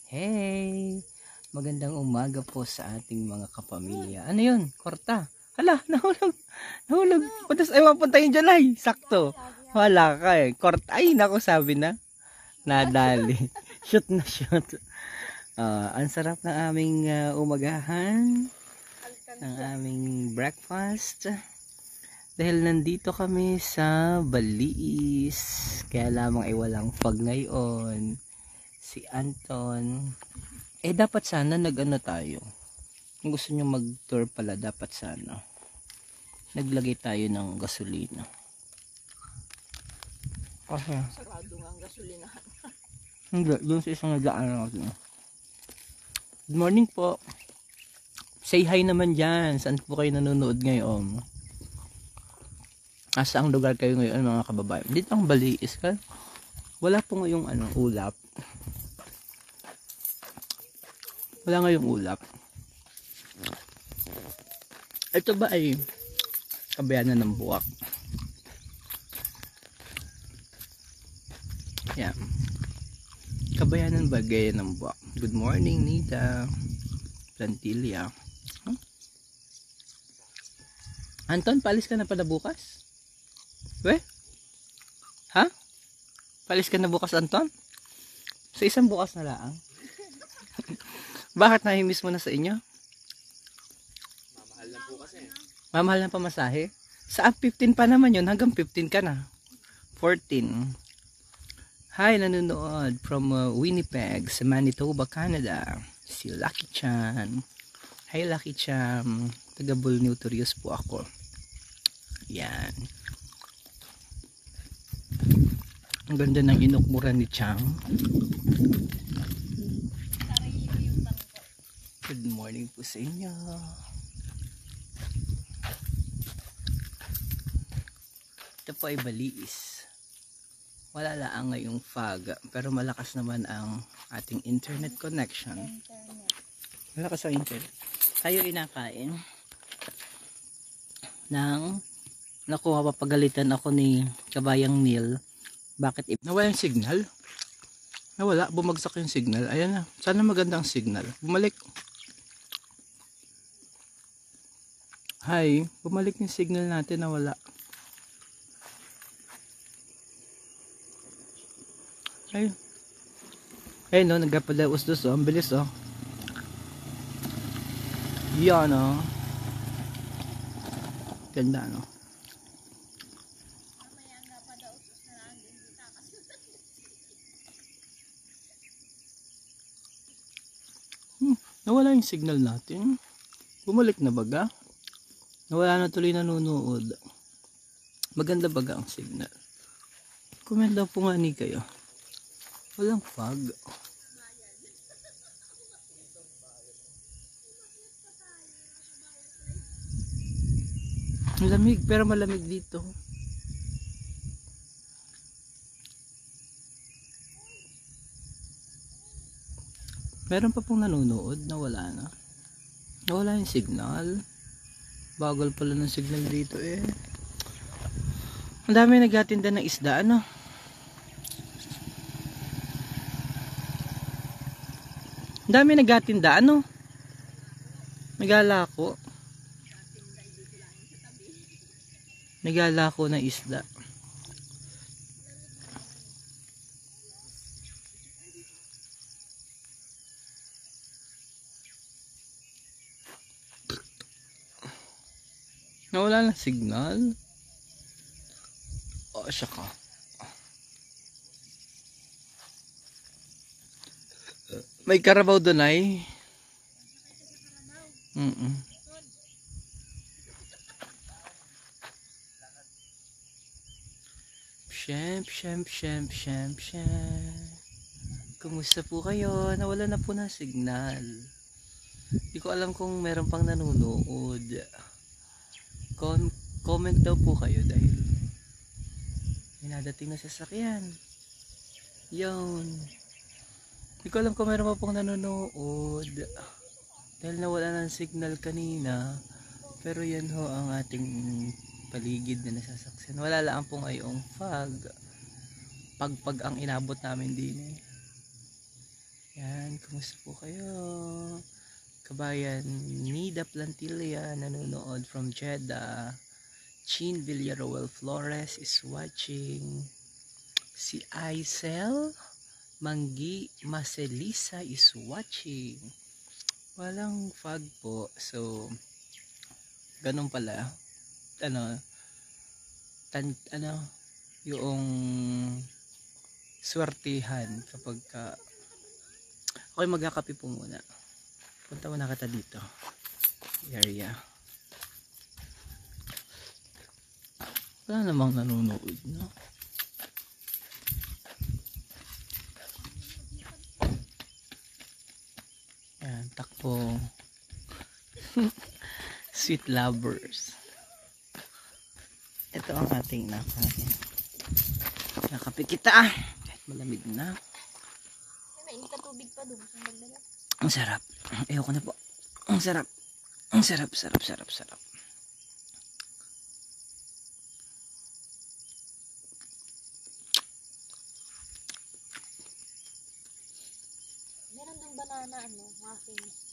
Hey! Magandang umaga po sa ating mga kapamilya. Ano yun? Korta. Hala, nahulog. Nahulog. Patas ay mapunta yung dyan ay. Sakto. Wala ka eh. Korta. Ay, naku sabi na. Nadali. Shoot na shoot. Ang sarap ng aming umagahan. Ng aming breakfast. Dahil nandito kami sa Baliis. Kaya lamang ay walang fog ngayon. Si Anton. Dapat sana nag-ano tayo. Kung gusto nyo mag-tour pala, dapat sana naglagay tayo ng gasolina. Kasi sarado nga ang gasolinahan. hindi, doon sa isang nadaan natin. Good morning po. Say hi naman dyan. Saan po kayo nanonood ngayon? Asa ang lugar kayo ngayon mga kababayan? Dito ang Baliis ka. Wala po ngayong ulap. Wala ngayong ulap. Ito ba ay kabayanan ng buwak? Yan. Kabayanan ba gaya ng buwak? Good morning, Nita. Plantilla. Huh? Anton, palis ka na pala bukas? We? Ha? Palis ka na bukas, Anton? Sa isang bukas na lang? Bakit nahimiss mo na sa inyo? Mamahal lang po kasi. Mamahal ng pamasahe? Sa 15 pa naman yun, hanggang 15 ka na. 14. Hi, nanonood from Winnipeg, sa Manitoba, Canada. Si Lucky Chan. Hi Lucky Chan. Taga Bulneuterius po ako. Yan. Ang ganda ng inukmuran ni Chang. Good morning po sa inyo. Ito po ay Baliis. Wala lang ngayong fog, pero malakas naman ang ating internet connection. Malakas ang internet. Tayo inakain ng nakuha, papagalitan ako ni Kabayang Neil. Bakit nawala yung signal? Nawala, bumagsak yung signal. Ayan na, sana maganda ang signal. Bumalik. Hi, bumalik yung signal natin, nawala. Ay. Ay no, nagpapalaos-dos oh, ang bilis oh. Yan oh. Ganda no. Nawala yung signal natin. Bumalik na baga. Nawala na tuloy nanonood. Maganda baga ang signal. Comment daw po nga ni kayo. Walang fog. Malamig, pero malamig dito. Meron pa pong nanonood na wala na. Nawala yung signal. Bagal pala ng signal dito eh. Ang dami naghatinda ng isda ano. Ang dami naghatinda ano. Nagalako. Nagalako ng isda. Nawala na signal. Oh, siya ka. May karabaw doon ay. Siyem. Kumusta po kayo? Nawala na po na signal. Hindi ko alam kung meron pang nanonood. Comment daw po kayo dahil may nadating na sasakyan. Yun. Hindi ko alam kung meron pa pong nanonood dahil nawala ng signal kanina. Pero yan ho ang ating paligid na nasasakyan. Wala lang po ngayong fog. Pagpag ang inabot namin din eh. Yan. kabayan, kumusta po kayo? Kabayan Nida Plantilla nanonood from Jeddah. Chin Villaroel Flores is watching. Si Aisel Manggi Maselisa is watching. Walang fog po. So, ganun pala. Yung swertihan kapag okay, magkakape po muna. Punta muna kita dito. Area. Wala namang nanonood, no? Yan, takbo. Sweet lovers. Ito ang ating nakain. Nakape kita. Kahit malamig na. May init ka tubig pa doon. Ang sarap. Ayoko na po. Ang sarap. Ang sarap, sarap, sarap, sarap. Meron ng banana, muffins.